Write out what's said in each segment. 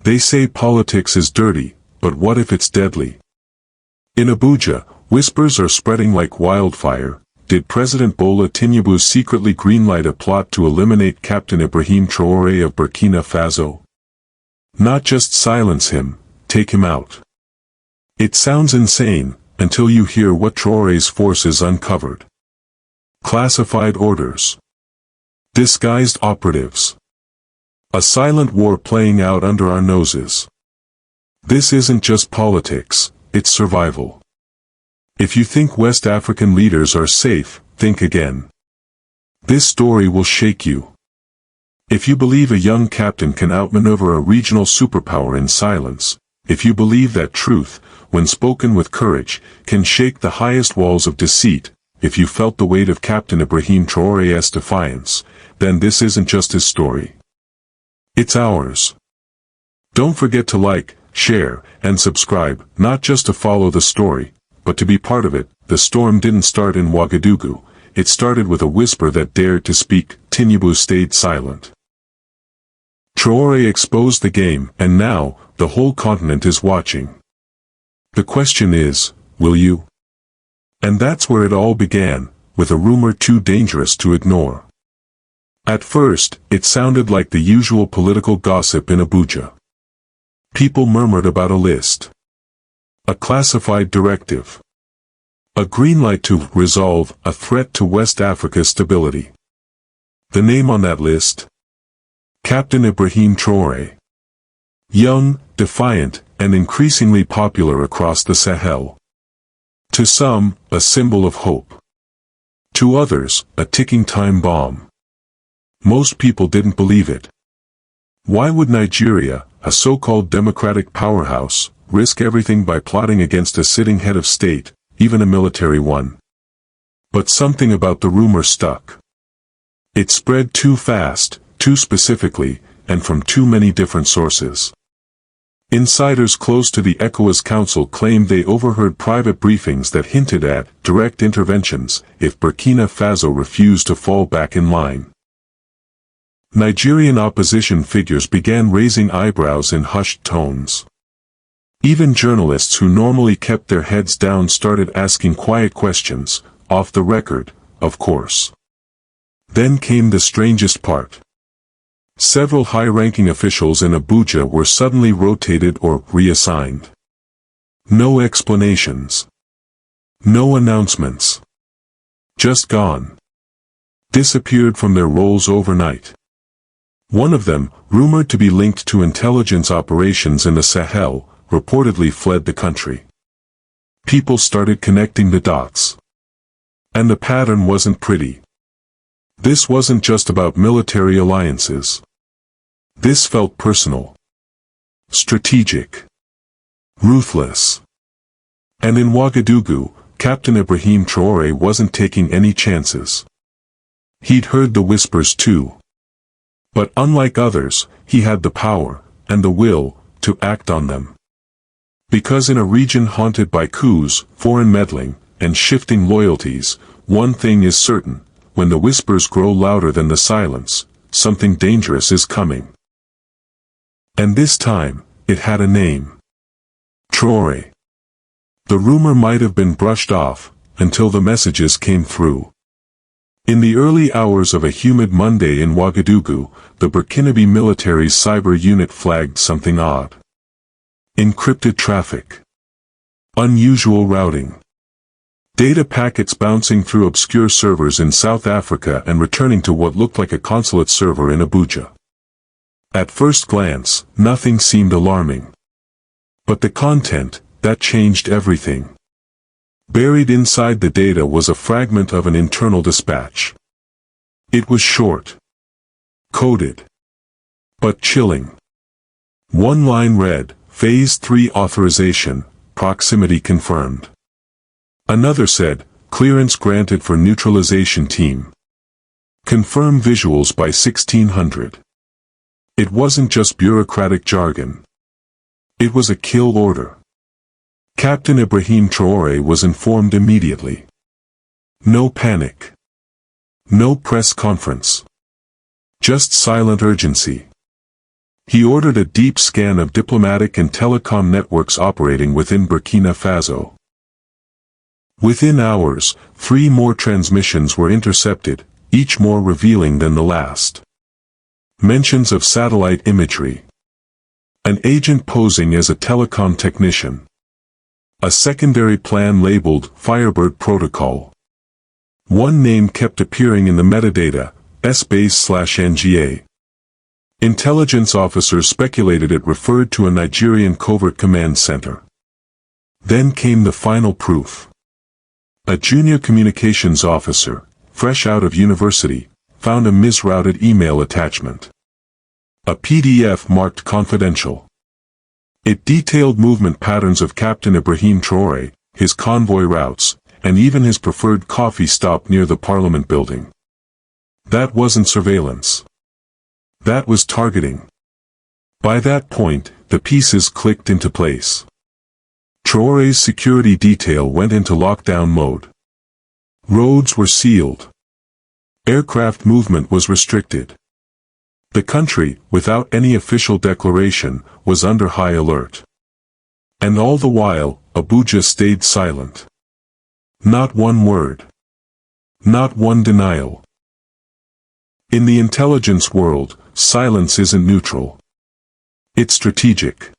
They say politics is dirty, but what if it's deadly? In Abuja, whispers are spreading like wildfire. Did President Bola Tinubu secretly greenlight a plot to eliminate Captain Ibrahim Traoré of Burkina Faso? Not just silence him, take him out. It sounds insane, until you hear what Traoré's forces uncovered. Classified orders. Disguised operatives. A silent war playing out under our noses. This isn't just politics, it's survival. If you think West African leaders are safe, think again. This story will shake you. If you believe a young captain can outmaneuver a regional superpower in silence, if you believe that truth, when spoken with courage, can shake the highest walls of deceit, if you felt the weight of Captain Ibrahim Traoré's defiance, then this isn't just his story. It's ours. Don't forget to like, share, and subscribe, not just to follow the story, but to be part of it. The storm didn't start in Ouagadougou. It started with a whisper that dared to speak. Tinubu stayed silent. Traoré exposed the game, and now, the whole continent is watching. The question is, will you? And that's where it all began, with a rumor too dangerous to ignore. At first, it sounded like the usual political gossip in Abuja. People murmured about a list. A classified directive. A green light to resolve a threat to West Africa's stability. The name on that list? Captain Ibrahim Traoré. Young, defiant, and increasingly popular across the Sahel. To some, a symbol of hope. To others, a ticking time bomb. Most people didn't believe it. Why would Nigeria, a so-called democratic powerhouse, risk everything by plotting against a sitting head of state, even a military one? But something about the rumor stuck. It spread too fast, too specifically, and from too many different sources. Insiders close to the ECOWAS Council claimed they overheard private briefings that hinted at direct interventions if Burkina Faso refused to fall back in line. Nigerian opposition figures began raising eyebrows in hushed tones. Even journalists who normally kept their heads down started asking quiet questions, off the record, of course. Then came the strangest part. Several high-ranking officials in Abuja were suddenly rotated or reassigned. No explanations. No announcements. Just gone. Disappeared from their roles overnight. One of them, rumored to be linked to intelligence operations in the Sahel, reportedly fled the country. People started connecting the dots. And the pattern wasn't pretty. This wasn't just about military alliances. This felt personal. Strategic. Ruthless. And in Ouagadougou, Captain Ibrahim Traoré wasn't taking any chances. He'd heard the whispers too. But unlike others, he had the power, and the will, to act on them. Because in a region haunted by coups, foreign meddling, and shifting loyalties, one thing is certain: when the whispers grow louder than the silence, something dangerous is coming. And this time, it had a name. Traoré. The rumor might have been brushed off, until the messages came through. In the early hours of a humid Monday in Ouagadougou, the Burkinabe military's cyber unit flagged something odd. Encrypted traffic. Unusual routing. Data packets bouncing through obscure servers in South Africa and returning to what looked like a consulate server in Abuja. At first glance, nothing seemed alarming. But the content, that changed everything. Buried inside the data was a fragment of an internal dispatch. It was short. Coded. But chilling. One line read, Phase 3 authorization, proximity confirmed. Another said, clearance granted for neutralization team. Confirm visuals by 1600. It wasn't just bureaucratic jargon. It was a kill order. Captain Ibrahim Traoré was informed immediately. No panic. No press conference. Just silent urgency. He ordered a deep scan of diplomatic and telecom networks operating within Burkina Faso. Within hours, 3 more transmissions were intercepted, each more revealing than the last. Mentions of satellite imagery. An agent posing as a telecom technician. A secondary plan labeled Firebird Protocol. One name kept appearing in the metadata, sbase/nga. Intelligence officers speculated it referred to a Nigerian covert command center. Then came the final proof. A junior communications officer, fresh out of university, found a misrouted email attachment. A PDF marked confidential. It detailed movement patterns of Captain Ibrahim Traoré, his convoy routes, and even his preferred coffee stop near the Parliament building. That wasn't surveillance. That was targeting. By that point, the pieces clicked into place. Traoré's security detail went into lockdown mode. Roads were sealed. Aircraft movement was restricted. The country, without any official declaration, was under high alert. And all the while, Abuja stayed silent. Not one word. Not one denial. In the intelligence world, silence isn't neutral. It's strategic.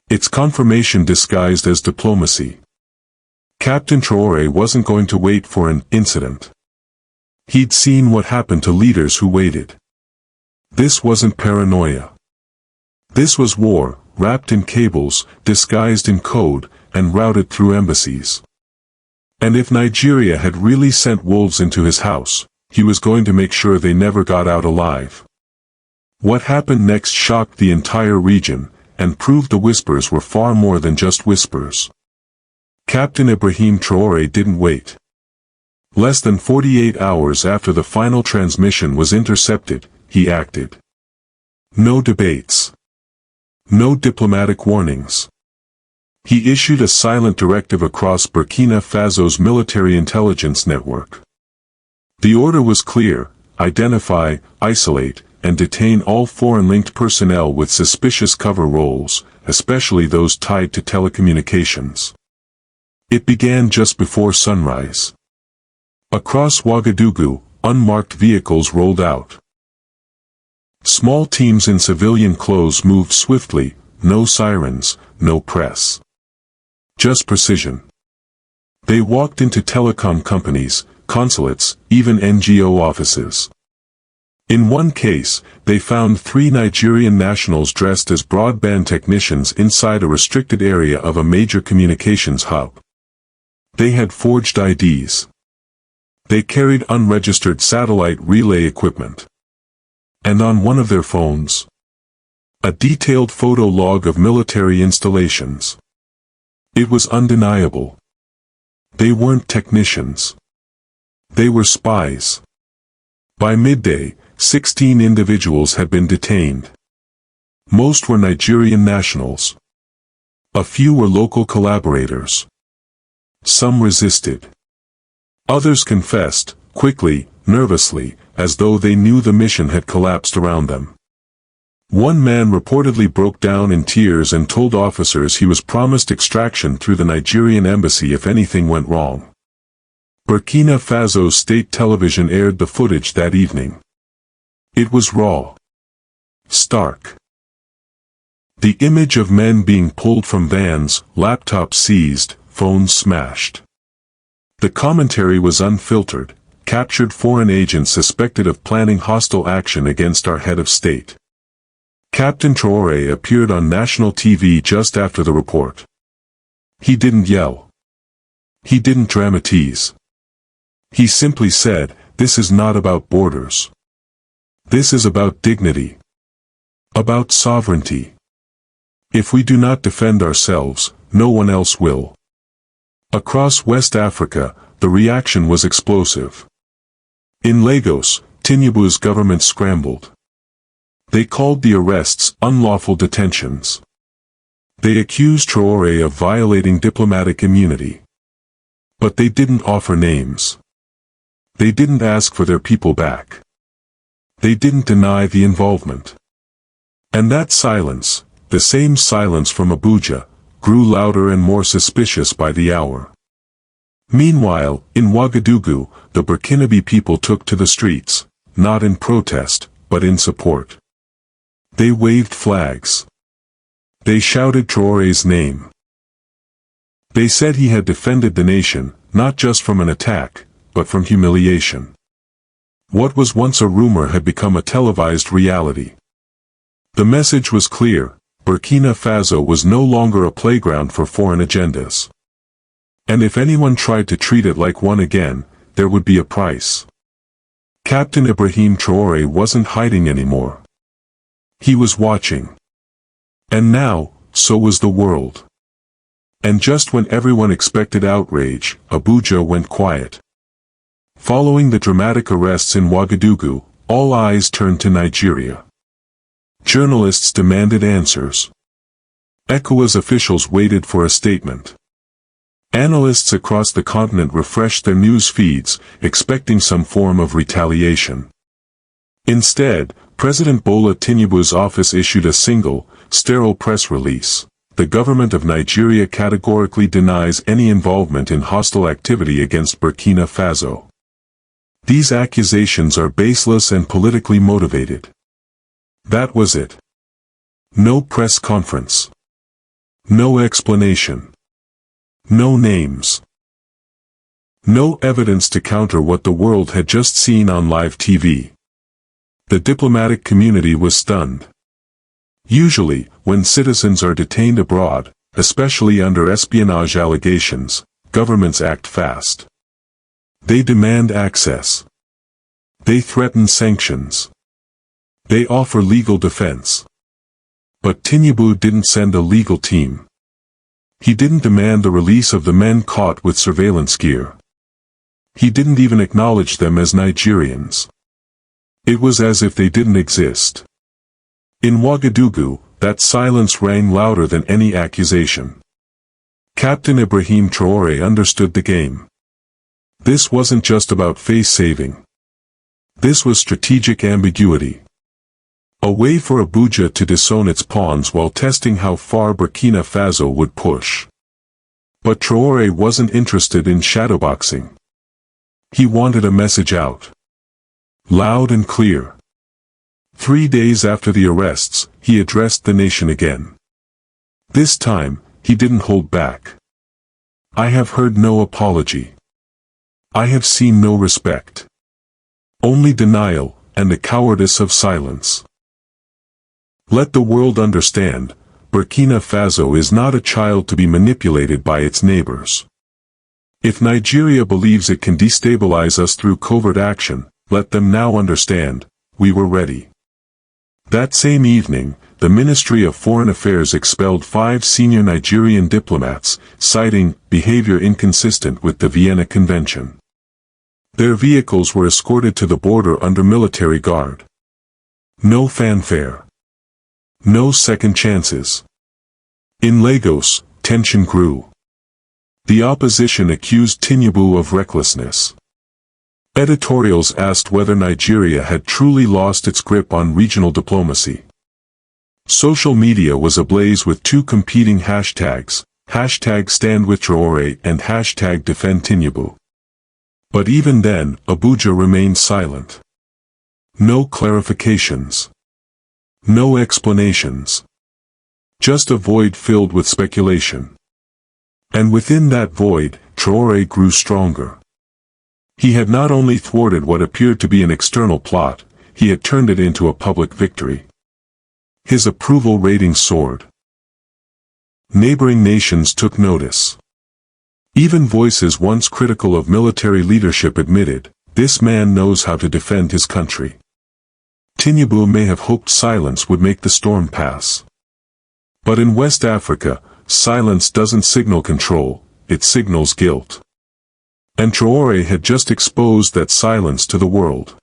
It's confirmation disguised as diplomacy. Captain Traoré wasn't going to wait for an incident. He'd seen what happened to leaders who waited. This wasn't paranoia. This was war, wrapped in cables, disguised in code, and routed through embassies. And if Nigeria had really sent wolves into his house, he was going to make sure they never got out alive. What happened next shocked the entire region, and proved the whispers were far more than just whispers. Captain Ibrahim Traoré didn't wait. Less than 48 hours after the final transmission was intercepted, he acted. No debates. No diplomatic warnings. He issued a silent directive across Burkina Faso's military intelligence network. The order was clear: identify, isolate, and detain all foreign-linked personnel with suspicious cover roles, especially those tied to telecommunications. It began just before sunrise. Across Ouagadougou, unmarked vehicles rolled out. Small teams in civilian clothes moved swiftly, no sirens, no press. Just precision. They walked into telecom companies, consulates, even NGO offices. In one case, they found 3 Nigerian nationals dressed as broadband technicians inside a restricted area of a major communications hub. They had forged IDs. They carried unregistered satellite relay equipment. And on one of their phones, a detailed photo log of military installations. It was undeniable. They weren't technicians. They were spies. By midday, 16 individuals had been detained. Most were Nigerian nationals. A few were local collaborators. Some resisted. Others confessed, quickly, nervously, as though they knew the mission had collapsed around them. One man reportedly broke down in tears and told officers he was promised extraction through the Nigerian embassy if anything went wrong. Burkina Faso's state television aired the footage that evening. It was raw. Stark. The image of men being pulled from vans, laptops seized, phones smashed. The commentary was unfiltered: captured foreign agents suspected of planning hostile action against our head of state. Captain Traoré appeared on national TV just after the report. He didn't yell. He didn't dramatize. He simply said, "This is not about borders. This is about dignity. About sovereignty. If we do not defend ourselves, no one else will." Across West Africa, the reaction was explosive. In Lagos, Tinubu's government scrambled. They called the arrests unlawful detentions. They accused Traoré of violating diplomatic immunity. But they didn't offer names. They didn't ask for their people back. They didn't deny the involvement. And that silence, the same silence from Abuja, grew louder and more suspicious by the hour. Meanwhile, in Ouagadougou, the Burkinabe people took to the streets, not in protest, but in support. They waved flags. They shouted Traore's name. They said he had defended the nation, not just from an attack, but from humiliation. What was once a rumor had become a televised reality. The message was clear: Burkina Faso was no longer a playground for foreign agendas. And if anyone tried to treat it like one again, there would be a price. Captain Ibrahim Traoré wasn't hiding anymore. He was watching. And now, so was the world. And just when everyone expected outrage, Abuja went quiet. Following the dramatic arrests in Ouagadougou, all eyes turned to Nigeria. Journalists demanded answers. ECOWAS officials waited for a statement. Analysts across the continent refreshed their news feeds, expecting some form of retaliation. Instead, President Bola Tinubu's office issued a single, sterile press release. The government of Nigeria categorically denies any involvement in hostile activity against Burkina Faso. These accusations are baseless and politically motivated. That was it. No press conference. No explanation. No names. No evidence to counter what the world had just seen on live TV. The diplomatic community was stunned. Usually, when citizens are detained abroad, especially under espionage allegations, governments act fast. They demand access. They threaten sanctions. They offer legal defense. But Tinubu didn't send a legal team. He didn't demand the release of the men caught with surveillance gear. He didn't even acknowledge them as Nigerians. It was as if they didn't exist. In Ouagadougou, that silence rang louder than any accusation. Captain Ibrahim Traoré understood the game. This wasn't just about face-saving. This was strategic ambiguity. A way for Abuja to disown its pawns while testing how far Burkina Faso would push. But Traoré wasn't interested in shadowboxing. He wanted a message out. Loud and clear. 3 days after the arrests, he addressed the nation again. This time, he didn't hold back. I have heard no apology. I have seen no respect. Only denial, and the cowardice of silence. Let the world understand, Burkina Faso is not a child to be manipulated by its neighbors. If Nigeria believes it can destabilize us through covert action, let them now understand, we were ready. That same evening, the Ministry of Foreign Affairs expelled 5 senior Nigerian diplomats, citing behavior inconsistent with the Vienna Convention. Their vehicles were escorted to the border under military guard. No fanfare. No second chances. In Lagos, tension grew. The opposition accused Tinubu of recklessness. Editorials asked whether Nigeria had truly lost its grip on regional diplomacy. Social media was ablaze with 2 competing hashtags, #StandWithTraoré and #DefendTinubu. But even then, Abuja remained silent. No clarifications. No explanations. Just a void filled with speculation. And within that void, Traoré grew stronger. He had not only thwarted what appeared to be an external plot, he had turned it into a public victory. His approval rating soared. Neighboring nations took notice. Even voices once critical of military leadership admitted, this man knows how to defend his country. Tinubu may have hoped silence would make the storm pass. But in West Africa, silence doesn't signal control, it signals guilt. And Traoré had just exposed that silence to the world.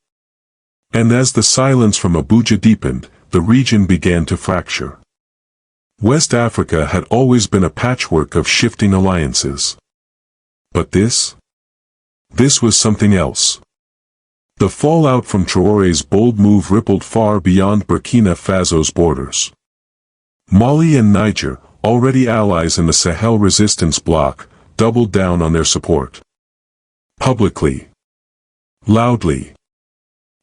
And as the silence from Abuja deepened, the region began to fracture. West Africa had always been a patchwork of shifting alliances. But this was something else. The fallout from Traore's bold move rippled far beyond Burkina Faso's borders. Mali and Niger, already allies in the Sahel resistance bloc, doubled down on their support. Publicly. Loudly.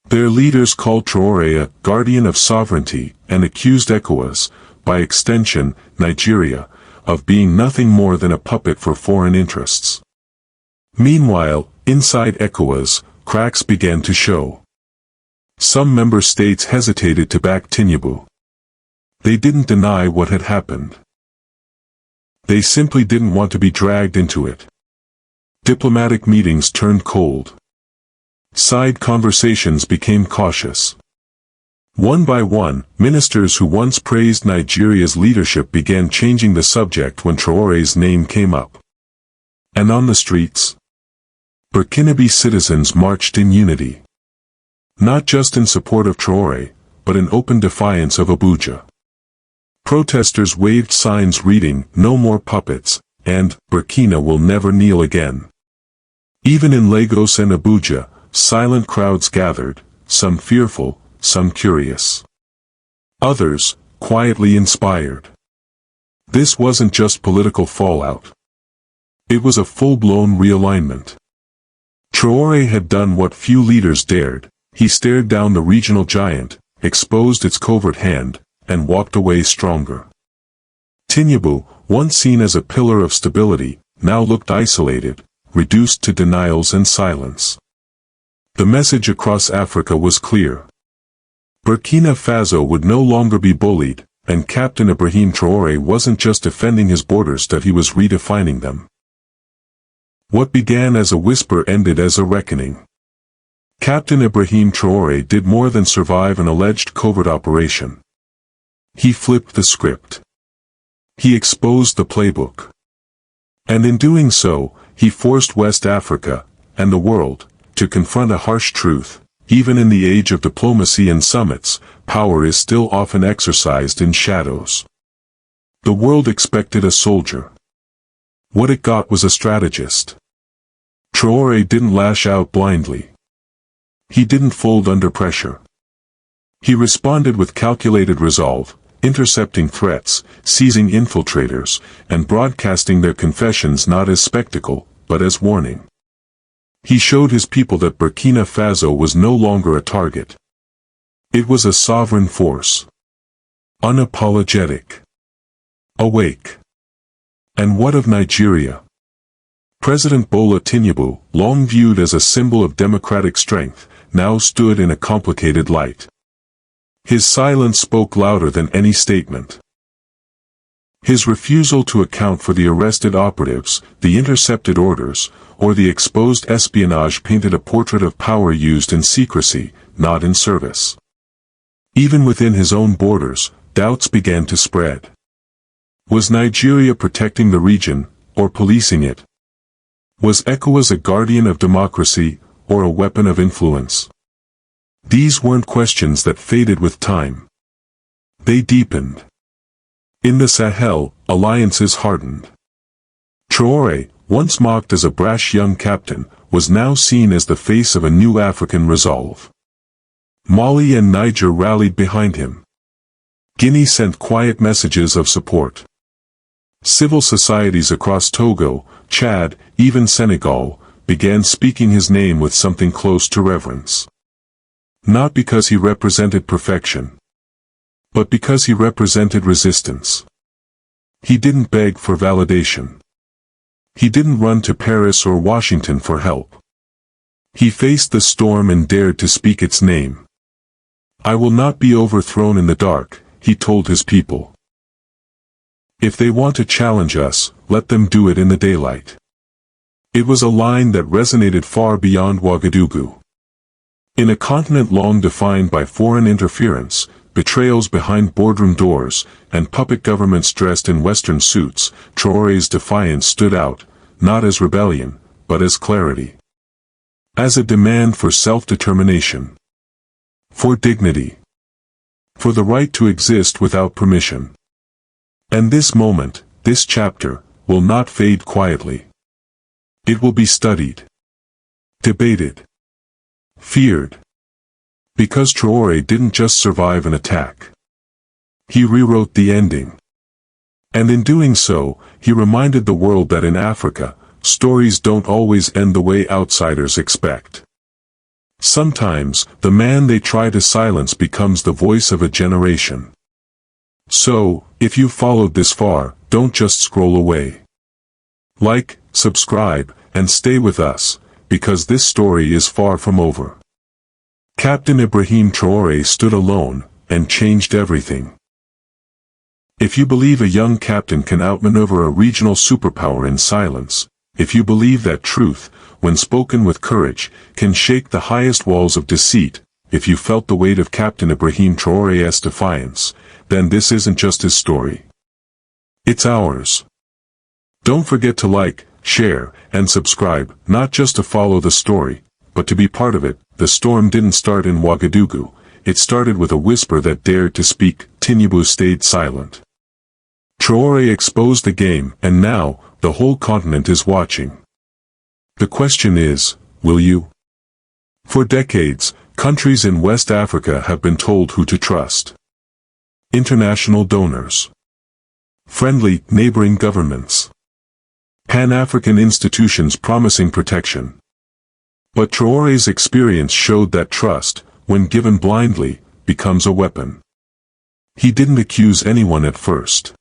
Their leaders called Traore a guardian of sovereignty and accused ECOWAS, by extension, Nigeria, of being nothing more than a puppet for foreign interests. Meanwhile, inside ECOWAS, cracks began to show. Some member states hesitated to back Tinubu. They didn't deny what had happened. They simply didn't want to be dragged into it. Diplomatic meetings turned cold. Side conversations became cautious. One by one, ministers who once praised Nigeria's leadership began changing the subject when Traore's name came up. And on the streets, Burkinabe citizens marched in unity. Not just in support of Traore, but in open defiance of Abuja. Protesters waved signs reading, "No more puppets," and "Burkina will never kneel again." Even in Lagos and Abuja, silent crowds gathered, some fearful, some curious. Others, quietly inspired. This wasn't just political fallout. It was a full-blown realignment. Traore had done what few leaders dared. He stared down the regional giant, exposed its covert hand, and walked away stronger. Tinubu, once seen as a pillar of stability, now looked isolated, reduced to denials and silence. The message across Africa was clear. Burkina Faso would no longer be bullied, and Captain Ibrahim Traoré wasn't just defending his borders, that he was redefining them. What began as a whisper ended as a reckoning. Captain Ibrahim Traoré did more than survive an alleged covert operation. He flipped the script. He exposed the playbook. And in doing so, he forced West Africa, and the world, to confront a harsh truth. Even in the age of diplomacy and summits, power is still often exercised in shadows. The world expected a soldier. What it got was a strategist. Traoré didn't lash out blindly. He didn't fold under pressure. He responded with calculated resolve, intercepting threats, seizing infiltrators, and broadcasting their confessions not as spectacle, but as warning. He showed his people that Burkina Faso was no longer a target. It was a sovereign force. Unapologetic. Awake. And what of Nigeria? President Bola Tinubu, long viewed as a symbol of democratic strength, now stood in a complicated light. His silence spoke louder than any statement. His refusal to account for the arrested operatives, the intercepted orders, or the exposed espionage painted a portrait of power used in secrecy, not in service. Even within his own borders, doubts began to spread. Was Nigeria protecting the region, or policing it? Was ECOWAS a guardian of democracy, or a weapon of influence? These weren't questions that faded with time. They deepened. In the Sahel, alliances hardened. Traoré, once mocked as a brash young captain, was now seen as the face of a new African resolve. Mali and Niger rallied behind him. Guinea sent quiet messages of support. Civil societies across Togo, Chad, even Senegal, began speaking his name with something close to reverence. Not because he represented perfection, but because he represented resistance. He didn't beg for validation. He didn't run to Paris or Washington for help. He faced the storm and dared to speak its name. "I will not be overthrown in the dark," he told his people. "If they want to challenge us, let them do it in the daylight." It was a line that resonated far beyond Ouagadougou. In a continent long defined by foreign interference, betrayals behind boardroom doors, and puppet governments dressed in Western suits, Traoré's defiance stood out, not as rebellion, but as clarity. As a demand for self-determination. For dignity. For the right to exist without permission. And this moment, this chapter, will not fade quietly. It will be studied. Debated. Feared. Because Traore didn't just survive an attack. He rewrote the ending. And in doing so, he reminded the world that in Africa, stories don't always end the way outsiders expect. Sometimes, the man they try to silence becomes the voice of a generation. So, if you followed this far, don't just scroll away. Like, subscribe, and stay with us, because this story is far from over. Captain Ibrahim Traoré stood alone, and changed everything. If you believe a young captain can outmaneuver a regional superpower in silence, if you believe that truth, when spoken with courage, can shake the highest walls of deceit, if you felt the weight of Captain Ibrahim Traoré's defiance, then this isn't just his story. It's ours. Don't forget to like, share, and subscribe, not just to follow the story, but to be part of it. The storm didn't start in Ouagadougou, it started with a whisper that dared to speak. Tinubu stayed silent. Traoré exposed the game, and now, the whole continent is watching. The question is, will you? For decades, countries in West Africa have been told who to trust. International donors. Friendly, neighboring governments. Pan-African institutions promising protection. But Traoré's experience showed that trust, when given blindly, becomes a weapon. He didn't accuse anyone at first.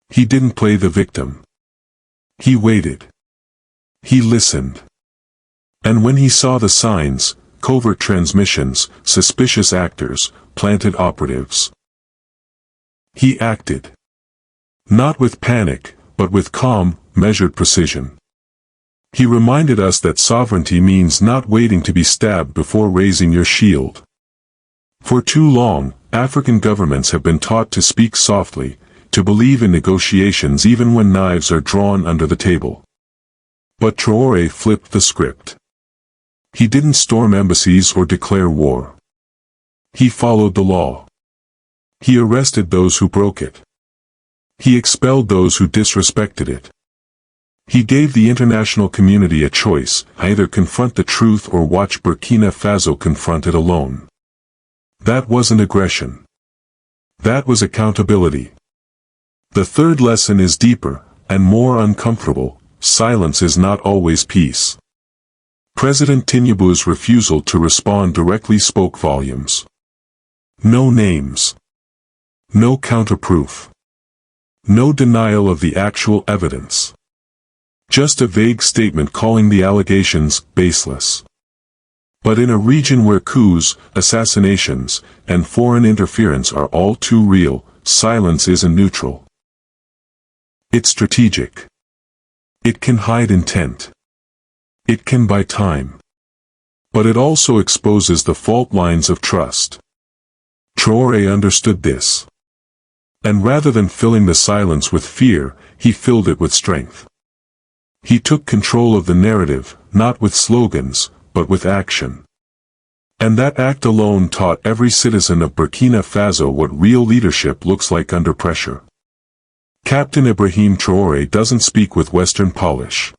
He didn't play the victim. He waited. He listened. And when he saw the signs, covert transmissions, suspicious actors, planted operatives, he acted. Not with panic, but with calm, measured precision. He reminded us that sovereignty means not waiting to be stabbed before raising your shield. For too long, African governments have been taught to speak softly, to believe in negotiations even when knives are drawn under the table. But Traoré flipped the script. He didn't storm embassies or declare war. He followed the law. He arrested those who broke it. He expelled those who disrespected it. He gave the international community a choice: either confront the truth or watch Burkina Faso confront it alone. That wasn't aggression. That was accountability. The third lesson is deeper, and more uncomfortable: silence is not always peace. President Tinubu's refusal to respond directly spoke volumes. No names. No counterproof. No denial of the actual evidence. Just a vague statement calling the allegations baseless. But in a region where coups, assassinations, and foreign interference are all too real, silence isn't neutral. It's strategic. It can hide intent. It can buy time. But it also exposes the fault lines of trust. Traoré understood this. And rather than filling the silence with fear, he filled it with strength. He took control of the narrative, not with slogans, but with action. And that act alone taught every citizen of Burkina Faso what real leadership looks like under pressure. Captain Ibrahim Traoré doesn't speak with Western polish.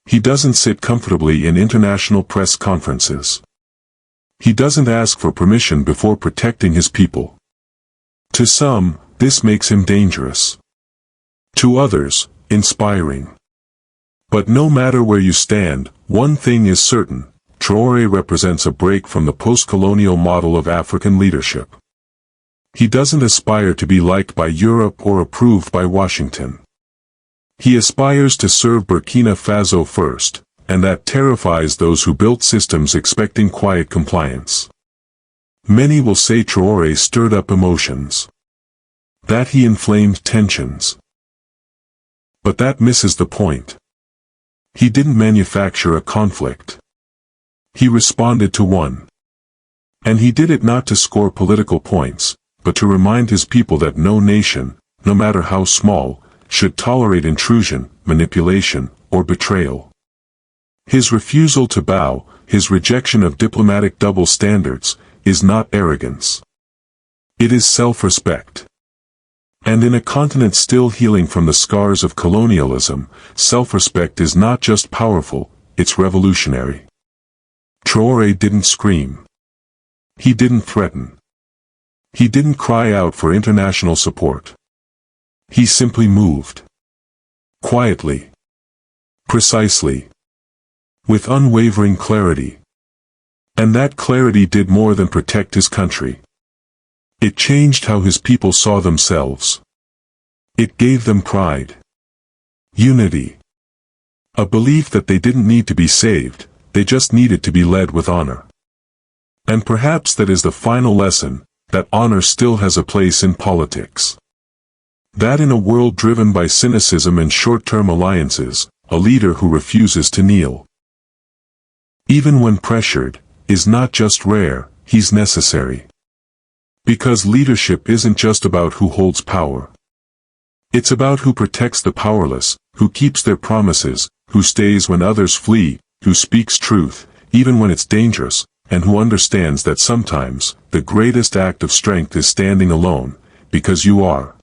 He doesn't sit comfortably in international press conferences. He doesn't ask for permission before protecting his people. To some, this makes him dangerous. To others, inspiring. But no matter where you stand, one thing is certain: Traoré represents a break from the post-colonial model of African leadership. He doesn't aspire to be liked by Europe or approved by Washington. He aspires to serve Burkina Faso first, and that terrifies those who built systems expecting quiet compliance. Many will say Traoré stirred up emotions. That he inflamed tensions. But that misses the point. He didn't manufacture a conflict. He responded to one. And he did it not to score political points, but to remind his people that no nation, no matter how small, should tolerate intrusion, manipulation, or betrayal. His refusal to bow, his rejection of diplomatic double standards, is not arrogance. It is self-respect. And in a continent still healing from the scars of colonialism, self-respect is not just powerful, it's revolutionary. Traore didn't scream. He didn't threaten. He didn't cry out for international support. He simply moved. Quietly. Precisely. With unwavering clarity. And that clarity did more than protect his country. It changed how his people saw themselves. It gave them pride. Unity. A belief that they didn't need to be saved, they just needed to be led with honor. And perhaps that is the final lesson, that honor still has a place in politics. That in a world driven by cynicism and short-term alliances, a leader who refuses to kneel, even when pressured, is not just rare, he's necessary. Because leadership isn't just about who holds power. It's about who protects the powerless, who keeps their promises, who stays when others flee, who speaks truth, even when it's dangerous, and who understands that sometimes, the greatest act of strength is standing alone, because you are.